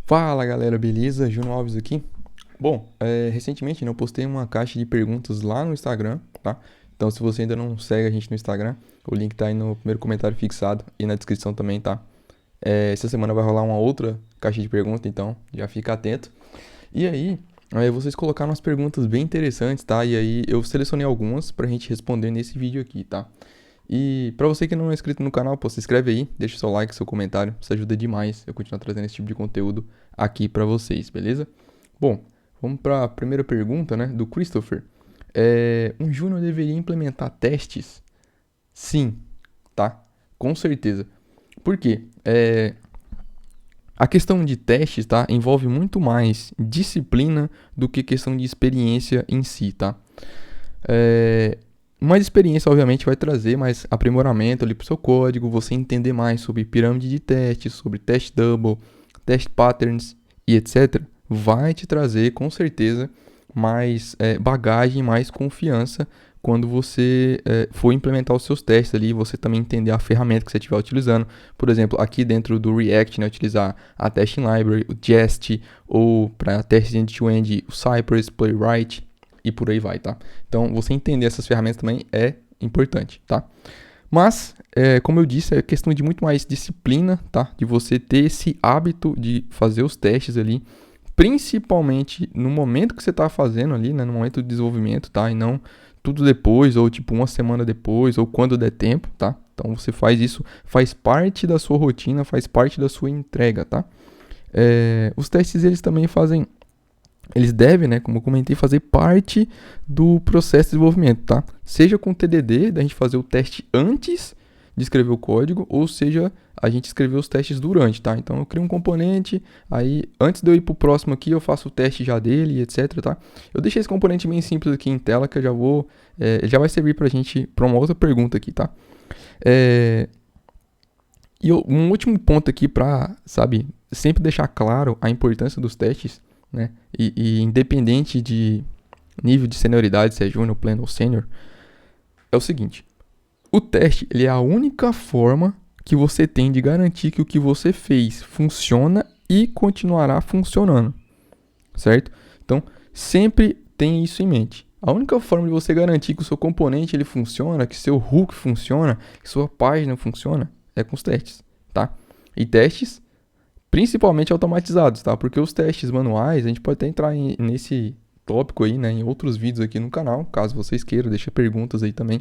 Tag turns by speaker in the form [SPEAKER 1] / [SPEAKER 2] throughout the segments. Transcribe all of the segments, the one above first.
[SPEAKER 1] Fala galera, beleza? Juno Alves aqui. Bom, recentemente eu postei uma caixa de perguntas lá no Instagram, tá? Então se você ainda não segue a gente no Instagram, o link tá aí no primeiro comentário fixado e na descrição também, tá? Essa semana vai rolar uma outra caixa de perguntas, então já fica atento. E aí, vocês colocaram umas perguntas bem interessantes, tá? E aí eu selecionei algumas pra gente responder nesse vídeo aqui, tá? E pra você que não é inscrito no canal, pô, se inscreve aí, deixa o seu like, seu comentário, isso ajuda demais eu continuar trazendo esse tipo de conteúdo aqui pra vocês, beleza? Bom, vamos pra primeira pergunta, né, do Christopher. Um júnior deveria implementar testes? Sim, tá? Com certeza. Por quê? A questão de testes, tá, envolve muito mais disciplina do que questão de experiência em si, tá? Mais experiência, obviamente, vai trazer mais aprimoramento ali pro seu código, você entender mais sobre pirâmide de testes, sobre test double, test patterns e etc. Vai te trazer, com certeza, mais bagagem, mais confiança quando você for implementar os seus testes ali, você também entender a ferramenta que você estiver utilizando. Por exemplo, aqui dentro do React, né, utilizar a Testing Library, o Jest, ou para testes end-to-end, o Cypress, Playwright, e por aí vai, tá? Então, você entender essas ferramentas também é importante, tá? Mas, como eu disse, é questão de muito mais disciplina, tá? De você ter esse hábito de fazer os testes ali, principalmente no momento que você está fazendo ali, né? No momento do desenvolvimento, tá? E não tudo depois, ou tipo uma semana depois, ou quando der tempo, tá? Então, você faz isso, faz parte da sua rotina, faz parte da sua entrega, tá? Os testes, eles devem, né, como eu comentei, fazer parte do processo de desenvolvimento, tá? Seja com TDD, da gente fazer o teste antes de escrever o código, ou seja, a gente escrever os testes durante, tá? Então eu crio um componente, aí antes de eu ir pro próximo aqui, eu faço o teste já dele, etc, tá? Eu deixei esse componente bem simples aqui em tela, que eu já vou, já vai servir pra gente, pra uma outra pergunta aqui, tá? Um último ponto aqui pra, sabe, sempre deixar claro a importância dos testes, né? E independente de nível de senioridade, se é júnior, pleno ou sênior, é o seguinte: o teste, ele é a única forma que você tem de garantir que o que você fez funciona e continuará funcionando, certo? Então, sempre tenha isso em mente. A única forma de você garantir que o seu componente ele funciona, que seu hook funciona, que sua página funciona, é com os testes, tá? E testes principalmente automatizados, tá? Porque os testes manuais, a gente pode até entrar nesse tópico aí, né, em outros vídeos aqui no canal, caso vocês queiram, deixa perguntas aí também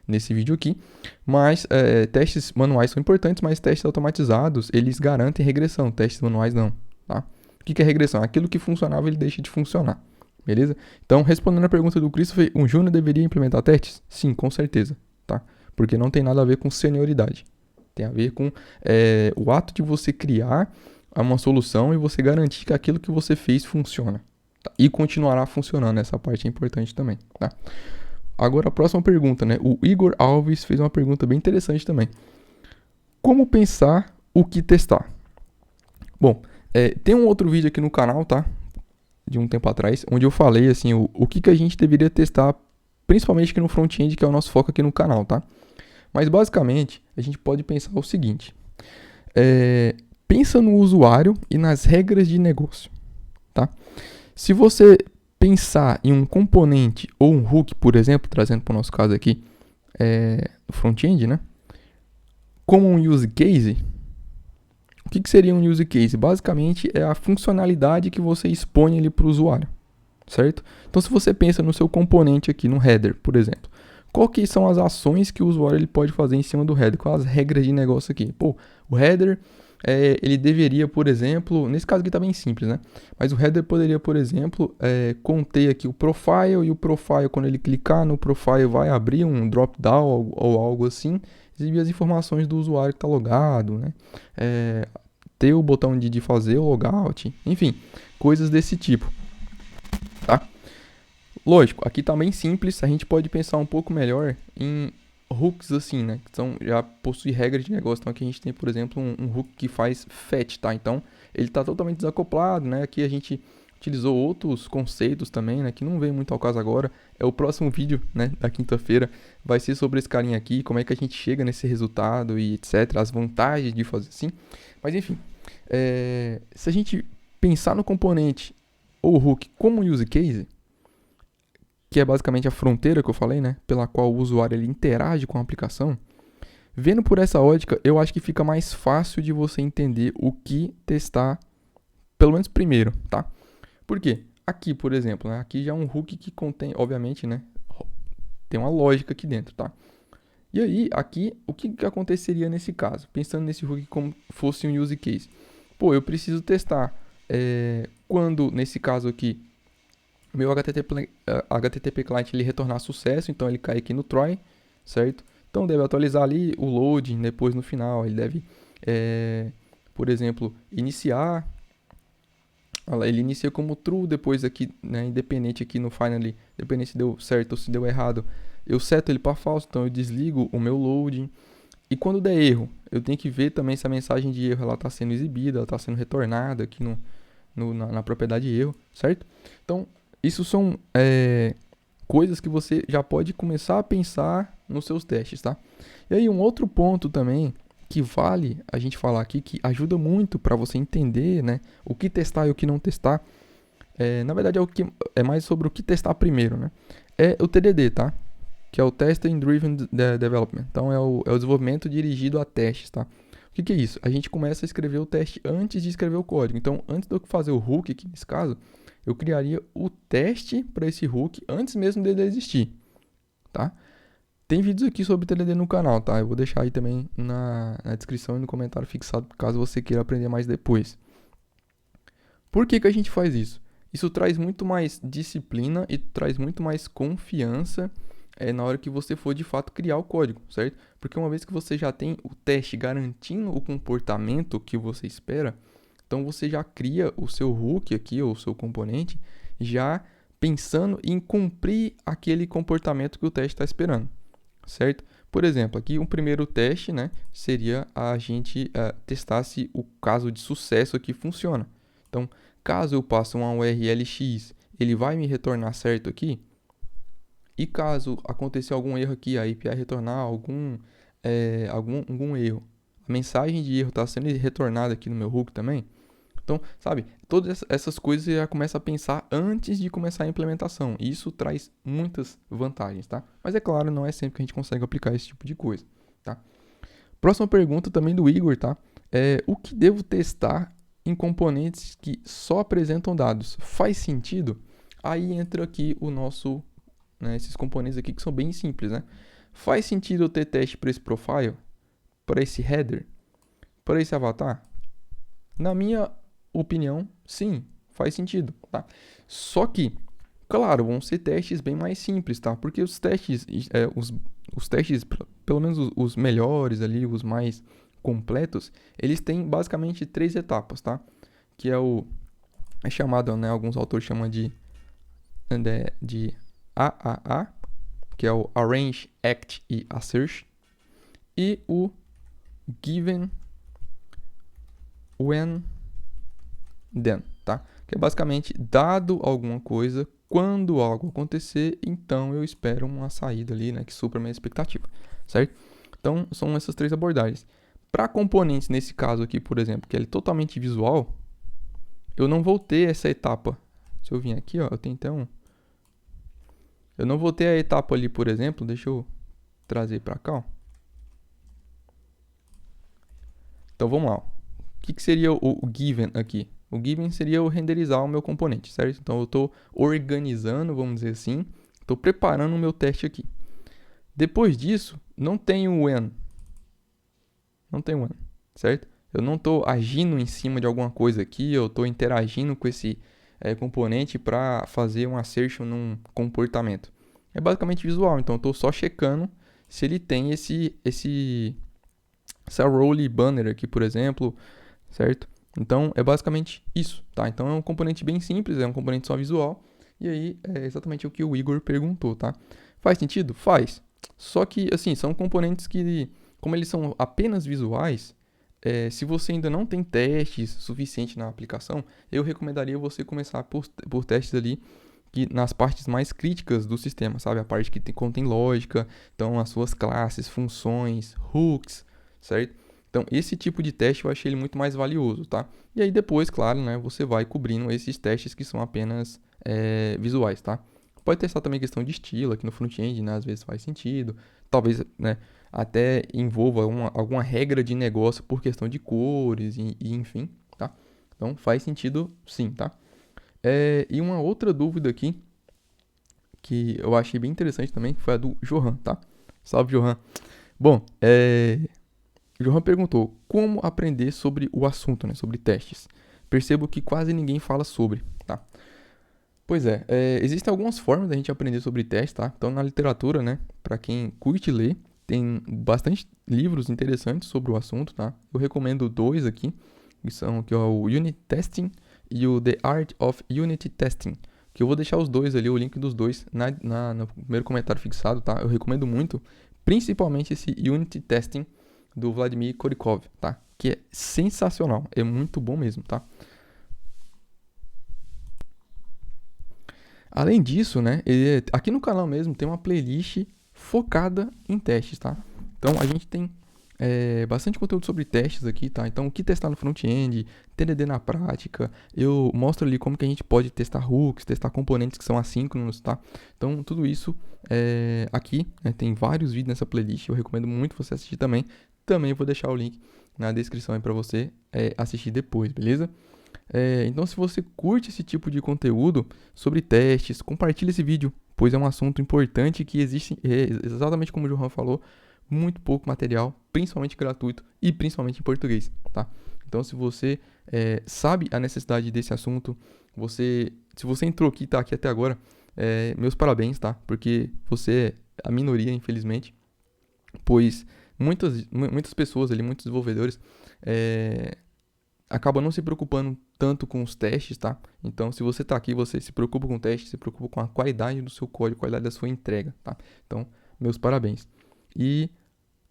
[SPEAKER 1] nesse vídeo aqui. Mas testes manuais são importantes, mas testes automatizados, eles garantem regressão, testes manuais não, tá? O que é regressão? Aquilo que funcionava, ele deixa de funcionar, beleza? Então, respondendo a pergunta do Christopher, um júnior deveria implementar testes? Sim, com certeza, tá? Porque não tem nada a ver com senioridade. Tem a ver com o ato de você criar uma solução e você garantir que aquilo que você fez funciona. Tá? E continuará funcionando, essa parte é importante também. Tá? Agora a próxima pergunta, né? O Igor Alves fez uma pergunta bem interessante também. Como pensar o que testar? Bom, tem um outro vídeo aqui no canal, tá? De um tempo atrás, onde eu falei assim, o que a gente deveria testar, principalmente aqui no front-end, que é o nosso foco aqui no canal, tá? Mas basicamente, a gente pode pensar o seguinte. Pensa no usuário e nas regras de negócio, tá? Se você pensar em um componente ou um hook, por exemplo, trazendo para o nosso caso aqui, front-end, né? Como um use case, o que seria um use case? Basicamente é a funcionalidade que você expõe ali para o usuário, certo? Então, se você pensa no seu componente aqui, no header, por exemplo, qual que são as ações que o usuário ele pode fazer em cima do header? Quais as regras de negócio aqui? Pô, o header ele deveria, por exemplo, nesse caso aqui está bem simples, né? Mas o header poderia, por exemplo, conter aqui o profile, e o profile, quando ele clicar no profile, vai abrir um drop-down ou algo assim, exibir as informações do usuário que está logado, né? Ter o botão de fazer o logout, enfim, coisas desse tipo, tá? Lógico, aqui tá bem simples, a gente pode pensar um pouco melhor em hooks assim, né? Que já possui regras de negócio. Então aqui a gente tem, por exemplo, um hook que faz fetch, tá? Então ele tá totalmente desacoplado, né? Aqui a gente utilizou outros conceitos também, né? Que não vem muito ao caso agora. O próximo vídeo, né? Da quinta-feira vai ser sobre esse carinha aqui, como é que a gente chega nesse resultado e etc. As vantagens de fazer assim. Mas enfim, se a gente pensar no componente ou hook como use case, que é basicamente a fronteira que eu falei, né, pela qual o usuário ele interage com a aplicação, vendo por essa ótica, eu acho que fica mais fácil de você entender o que testar, pelo menos primeiro, tá? Por quê? Aqui, por exemplo, né, aqui já é um hook que contém, obviamente, né, tem uma lógica aqui dentro, tá? E aí, aqui, o que aconteceria nesse caso? Pensando nesse hook como fosse um use case. Pô, eu preciso testar quando, nesse caso aqui, meu HTTP client ele retornar sucesso, então ele cai aqui no try, certo? Então deve atualizar ali o loading, depois no final ele deve, por exemplo, iniciar. Ele inicia como true, depois aqui, né, independente aqui no finally, independente se deu certo ou se deu errado, eu seto ele para falso, então eu desligo o meu loading. E quando der erro, eu tenho que ver também se a mensagem de erro está sendo exibida, ela está sendo retornada aqui na propriedade erro, certo? Então, isso são coisas que você já pode começar a pensar nos seus testes, tá? E aí um outro ponto também que vale a gente falar aqui, que ajuda muito para você entender, né, o que testar e o que não testar, na verdade é mais sobre o que testar primeiro, né? É o TDD, tá? Que é o Testing Driven Development. Então é o desenvolvimento dirigido a testes, tá? O que é isso? A gente começa a escrever o teste antes de escrever o código. Então, antes de eu fazer o hook aqui nesse caso, eu criaria o teste para esse hook antes mesmo dele existir, tá? Tem vídeos aqui sobre TDD no canal, tá? Eu vou deixar aí também na descrição e no comentário fixado, caso você queira aprender mais depois. Por que a gente faz isso? Isso traz muito mais disciplina e traz muito mais confiança na hora que você for de fato criar o código, certo? Porque uma vez que você já tem o teste garantindo o comportamento que você espera, então você já cria o seu hook aqui, ou o seu componente, já pensando em cumprir aquele comportamento que o teste está esperando, certo? Por exemplo, aqui um primeiro teste, né, seria a gente testar se o caso de sucesso aqui funciona. Então, caso eu passe uma URL X, ele vai me retornar certo aqui? E caso acontecer algum erro aqui, a API retornar algum erro, a mensagem de erro está sendo retornada aqui no meu hook também? Então, sabe, todas essas coisas você já começa a pensar antes de começar a implementação. E isso traz muitas vantagens, tá? Mas é claro, não é sempre que a gente consegue aplicar esse tipo de coisa, tá? Próxima pergunta também do Igor, tá? O que devo testar em componentes que só apresentam dados? Faz sentido? Aí entra aqui o nosso, né, esses componentes aqui que são bem simples, né? Faz sentido eu ter teste para esse profile, para esse header, para esse avatar? Na minha opinião, sim, faz sentido, tá? Só que, claro, vão ser testes bem mais simples, tá? Porque os testes, os testes, pelo menos os melhores ali, os mais completos, eles têm basicamente 3 etapas, tá? Que é chamado, né, alguns autores chamam de AAA, que é o Arrange, Act e Assert, e o Given, When, Then, tá? Que é basicamente, dado alguma coisa, quando algo acontecer, então eu espero uma saída ali, né, que supra a minha expectativa, certo? Então, são essas 3 abordagens. Para componentes, nesse caso aqui, por exemplo, que ele é totalmente visual, eu não vou ter essa etapa. Se eu vir aqui, ó, eu tenho então... Eu não vou ter a etapa ali, por exemplo, deixa eu trazer para cá, ó. Então, vamos lá. O que seria o given aqui? O given seria eu renderizar o meu componente, certo? Então, eu estou organizando, vamos dizer assim, estou preparando o meu teste aqui. Depois disso, não tem o when. Não tem when, certo? Eu não estou agindo em cima de alguma coisa aqui, eu estou interagindo com esse componente para fazer um assertion num comportamento. É basicamente visual, então eu estou só checando se ele tem essa role banner aqui, por exemplo, certo? Então, é basicamente isso, tá? Então, é um componente bem simples, é um componente só visual. E aí, é exatamente o que o Igor perguntou, tá? Faz sentido? Faz. Só que, assim, são componentes que, como eles são apenas visuais, se você ainda não tem testes suficiente na aplicação, eu recomendaria você começar por testes ali que nas partes mais críticas do sistema, sabe? A parte que contém lógica, então as suas classes, funções, hooks, certo? Então, esse tipo de teste eu achei ele muito mais valioso, tá? E aí depois, claro, né, você vai cobrindo esses testes que são apenas visuais, tá? Pode testar também questão de estilo aqui no front-end, né? Às vezes faz sentido. Talvez, né, até envolva alguma regra de negócio por questão de cores e enfim, tá? Então, faz sentido sim, tá? E uma outra dúvida aqui, que eu achei bem interessante também, foi a do Johan, tá? Salve, Johan. Bom, o Johan perguntou como aprender sobre o assunto, né? Sobre testes. Percebo que quase ninguém fala sobre, tá? Pois existem algumas formas da gente aprender sobre testes, tá? Então, na literatura, né? Para quem curte ler, tem bastante livros interessantes sobre o assunto, tá? Eu recomendo dois aqui, que é o Unit Testing e o The Art of Unity Testing, que eu vou deixar os dois ali, o link dos dois no primeiro comentário fixado, tá? Eu recomendo muito, principalmente esse Unity Testing do Vladimir Korikov, tá? Que é sensacional, é muito bom mesmo, tá? Além disso, né, aqui no canal mesmo tem uma playlist focada em testes, tá? Então a gente tem bastante conteúdo sobre testes aqui, tá? Então o que testar no front-end, TDD na prática, eu mostro ali como que a gente pode testar hooks, testar componentes que são assíncronos, tá? Então tudo isso aqui, né, tem vários vídeos nessa playlist, eu recomendo muito você assistir também. Também eu vou deixar o link na descrição aí para você assistir depois, beleza? Então, se você curte esse tipo de conteúdo sobre testes, compartilhe esse vídeo, pois é um assunto importante que existe, exatamente como o Johan falou, muito pouco material, principalmente gratuito e principalmente em português, tá? Então, se você sabe a necessidade desse assunto, se você entrou aqui e tá aqui até agora, meus parabéns, tá? Porque você é a minoria, infelizmente, pois muitas pessoas ali, muitos desenvolvedores, acaba não se preocupando tanto com os testes, tá? Então, se você tá aqui, você se preocupa com o teste, se preocupa com a qualidade do seu código, a qualidade da sua entrega, tá? Então, meus parabéns. E,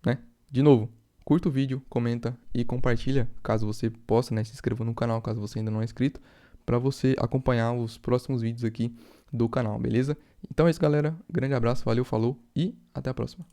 [SPEAKER 1] né, de novo, curta o vídeo, comenta e compartilha, caso você possa, né, se inscreva no canal, caso você ainda não é inscrito, para você acompanhar os próximos vídeos aqui do canal, beleza? Então é isso, galera. Grande abraço, valeu, falou e até a próxima.